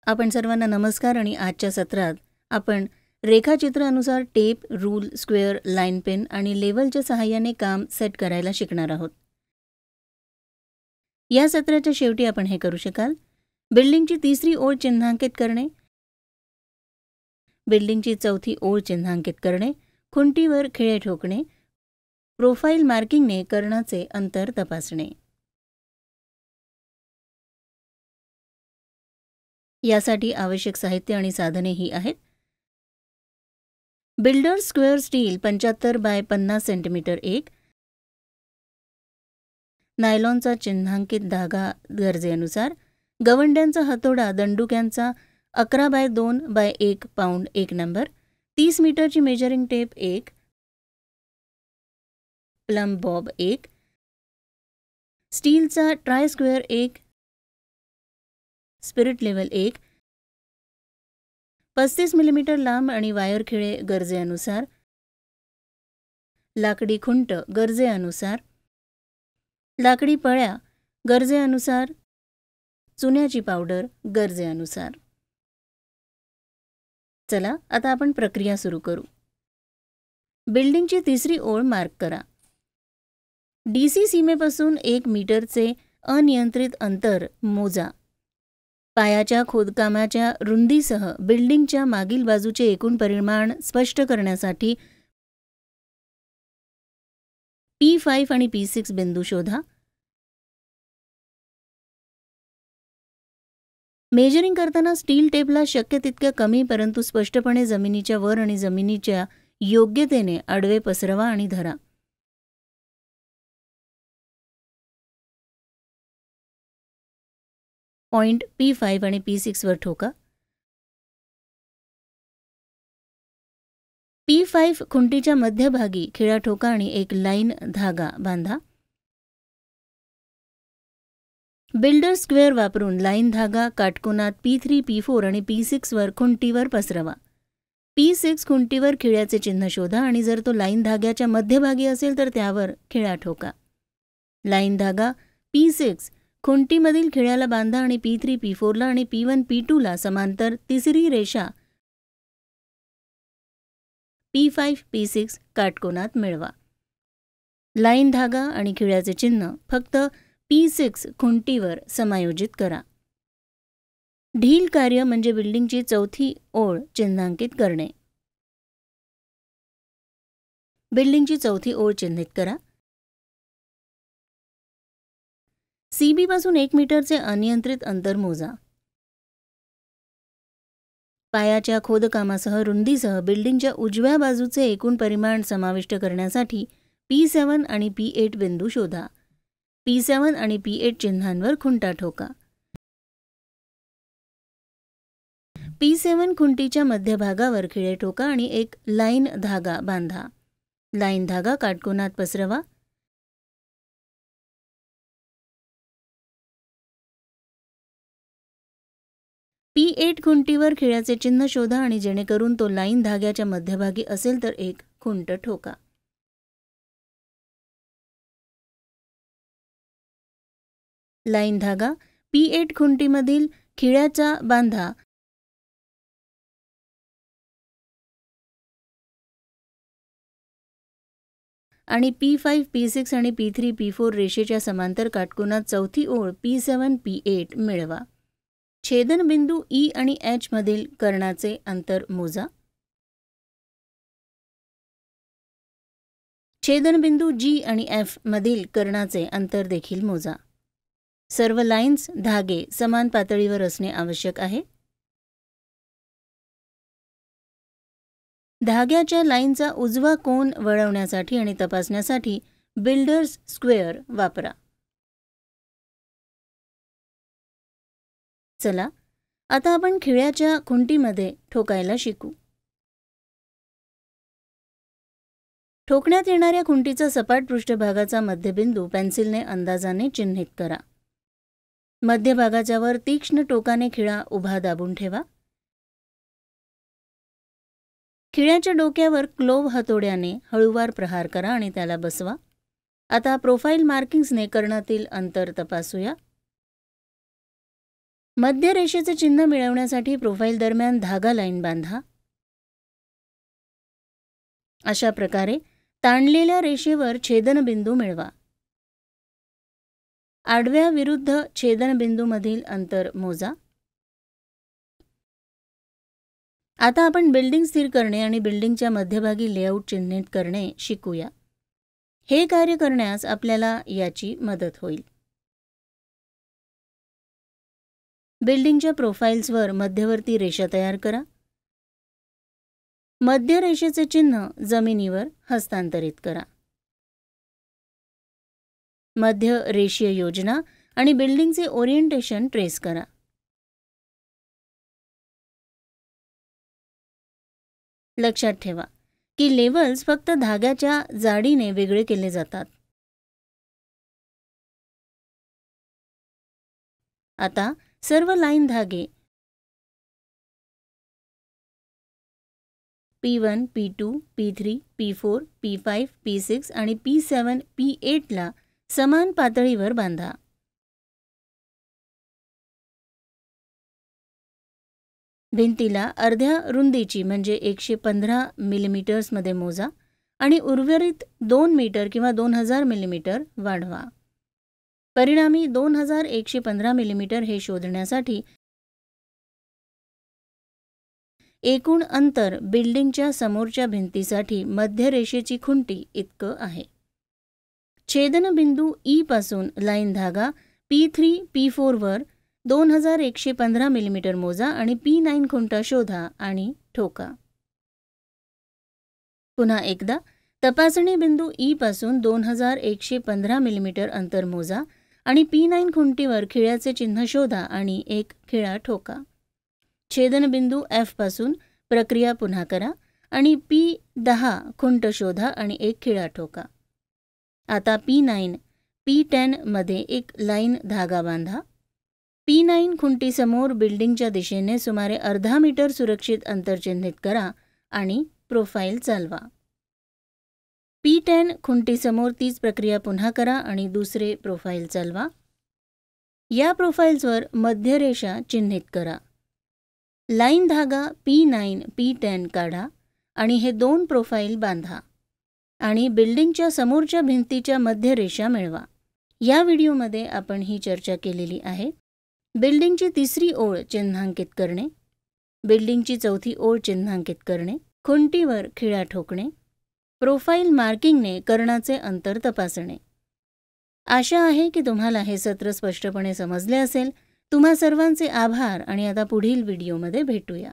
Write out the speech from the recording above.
आपण सर्वांना नमस्कार आणि आजच्या सत्रात आपण रेखाचित्रानुसार tape, rule, square, line pen आणि लेवलच्या सहाय्याने काम सेट करायला शिकणार आहोत. या सत्राच्या शेवटी आपण हे करू शकाल: बिल्डिंगची तिसरी ओळ चिन्हांकित करणे, बिल्डिंगची चौथी ओळ चिन्हांकित करणे, खुंटीवर खिळे ठोकणे, प्रोफाईल मार्किंगने कर्णाचे अंतर तपासणे. यासाठी आवश्यक साहित्य आणि साधने ही आहेत: builder square steel 75 by 50 centimetre 1, नायलॉनचा चिन्हांकित धागा गरजेनुसार, गवंड्यांचा हातोडा दंडुक्यांचा 11 बाय 2 बाय 1 पाऊंड 1 नंबर, 30 मीटरची मेजरिंग टेप 1, प्लम बॉब 1, स्टीलचा try square 1, spirit level 1, 35 millimetre लांब आणि वायर खिळे गरजेनुसार, लाकडी खुंट गरजेनुसार, लाकडी पळ्या गरजेनुसार, चुन्याची पावडर गरजेनुसार. चला आता आपण प्रक्रिया सुरू करू. बिल्डिंगची तिसरी ओळ मार्क करा. डीसी सीमेपासून 1 मीटरचे अनियंत्रित अंतर मोजा. पायाच्या खोदकामाच्या रुंदीसह बिल्डिंगच्या मागील बाजूचे एकूण परिमाण स्पष्ट करण्यासाठी P5 आणि P6 बिंदू शोधा. मेजरिंग करताना स्टील टेपला शक्य तितक्या कमी परंतु स्पष्टपणे जमिनीच्या वर आणि जमिनीच्या योग्यतेने आडवे पसरवा आणि धरा. पॉइंट P5 आणि P6 वर ठोका. P5 खुंटीच्या मध्यभागी खिळा ठोका आणि एक लाईन धागा बांधा. बिल्डर स्क्वेअर वापरून लाईन धागा काटकोनात P3, P4 आणि P6 वर खुंटीवर पसरवा. P6 खुंटीवर खिळ्याचे चिन्ह शोधा आणि जर तो लाईन धाग्याच्या मध्यभागी असेल तर त्यावर खिळा ठोका. लाईन धागा P6 खुंटीमधील खिळ्याला बांधा आणि P3, P4 ला आणि P1, P2 ला समांतर तिसरी रेषा P5, P6 काटकोनात मिळवा. लाईन धागा आणि खिळ्याचे चिन्ह फक्त P6 खुंटीवर समायोजित करा. ढील कार्य म्हणजे बिल्डिंगची चौथी ओळ चिन्हांकित करणे. बिल्डिंगची चौथी ओळ चिन्हित करा. CB पासून 1 मीटरचे अनियंत्रित अंतर मोजा. पायाच्या खोदकामासह रुंदीसह बिल्डिंगच्या उजव्या बाजूचे एकूण परिमाण समाविष्ट करण्यासाठी P7 आणि P8 बिंदू शोधा. P7 आणि P8 चिन्हांवर खुंटा ठोका. P7 खुंटीच्या मध्यभागावर खिळे ठोका आणि एक लाईन धागा बांधा. लाईन धागा काटकोनात पसरवा. P8 खुंटीवर खिळ्याचे चिन्ह शोधा आणि जेणेकरून तो लाईन धाग्याच्या मध्यभागी असेल तर एक खुंट ठोका. लाईन धागा P8 खुंटीमधील खिळ्याचा बांधा आणि P5, P6 आणि P3, P4 रेषेच्या समांतर काटकोनात चौथी ओळ P7, P8 मिळवा. छेदनबिंदू E आणि H मधील कर्णाचे अंतर मोजा. छेदनबिंदू G आणि F मधील कर्णाचे अंतर देखील मोजा. सर्व लाईन्स धागे समान पातळीवर असणे आवश्यक आहे. धाग्याच्या लाईनचा उजवा कोन वळवण्यासाठी आणि तपासण्यासाठी बिल्डर्स स्क्वेअर वापरा. चला आता आपण खिळ्याच्या खुंटीमध्ये ठोकायला शिकू. ठोकण्यात येणाऱ्या खुंटीचा सपाट पृष्ठभागाचा मध्यबिंदू पेन्सिलने अंदाजाने चिन्हित करा. मध्यभागाच्या वर तीक्ष्ण टोकाने खिळा उभा दाबून ठेवा. खिळ्याच्या डोक्यावर क्लोव्ह हातोड्याने हळूवार प्रहार करा आणि त्याला बसवा. आता प्रोफाईल मार्किंग्सने कर्णातील अंतर तपासूया. मध्य रेषेचे चिन्ह मिळवण्यासाठी प्रोफाईल दरम्यान धागा लाईन बांधा. अशा प्रकारे ताणलेल्या रेषेवर छेदनबिंदू मिळवा. आडव्या विरुद्ध छेदनबिंदूमधील अंतर मोजा. आता आपण बिल्डिंग स्थिर करणे आणि बिल्डिंगच्या मध्यभागी लेआउट चिन्हित करणे शिकूया. हे कार्य करण्यास आपल्याला याची मदत होईल. बिल्डिंगच्या प्रोफाईल्सवर मध्यवर्ती रेषा तयार करा. मध्य रेषेचे चिन्ह जमिनीवर हस्तांतरित करा. मध्य रेषीय योजना आणि बिल्डिंगचे ओरिएंटेशन ट्रेस करा. लक्षात ठेवा की लेव्हल्स फक्त धाग्याच्या जाडीने वेगळे केले जातात. आता सर्व लाईन धागे P1, P2, P3, P4, P5, P6 आणि P7, P8 ला समान पातळीवर बांधा. भिंतीला अर्ध्या रुंदीची म्हणजे 115 मिलीमीटर्समध्ये मोजा आणि उर्वरित 2 मीटर किंवा 2000 मिलीमीटर वाढवा. परिणामी 2115 मिलीमीटर हे शोधण्यासाठी एकूण अंतर बिल्डिंगच्या समोरच्या भिंतीसाठी मध्य रेषेची खुंटी इतकं आहे. छेदनबिंदू E पासून लाईन धागा P3, P4 वर 2115 मिलीमीटर मोजा आणि P9 खुंटा शोधा आणि ठोका. पुन्हा एकदा तपासणी बिंदू E पासून 2115 मिलीमीटर अंतर मोजा आणि P9 खुंटीवर खिळ्याचे चिन्ह शोधा आणि एक खिळा ठोका. छेदनबिंदू F पासून प्रक्रिया पुन्हा करा आणि P10 खुंट शोधा आणि एक खिळा ठोका. आता P9, P10 मध्ये एक लाईन धागा बांधा. P9 खुंटीसमोर बिल्डिंगच्या दिशेने सुमारे अर्धा मीटर सुरक्षित अंतर चिन्हित करा आणि प्रोफाईल चालवा. P10 खुंटीसमोर तीच प्रक्रिया पुन्हा करा आणि दुसरे प्रोफाईल चालवा. या प्रोफाईल्सवर मध्यरेषा चिन्हित करा. लाईन धागा P9, P10 काढा आणि हे 2 प्रोफाईल बांधा आणि बिल्डिंगच्या समोरच्या भिंतीच्या मध्यरेषा मिळवा. या व्हिडिओमध्ये आपण ही चर्चा केलेली आहे. बिल्डिंगची तिसरी ओळ चिन्हांकित करणे, बिल्डिंगची चौथी ओळ चिन्हांकित करणे, खुंटीवर खिळा ठोकणे, प्रोफाईल मार्किंगने कर्णाचे अंतर तपासणे. आशा आहे की तुम्हाला हे सत्र स्पष्टपणे समजले असेल. तुम्हा सर्वांचे आभार आणि आता पुढील व्हिडिओमध्ये भेटूया.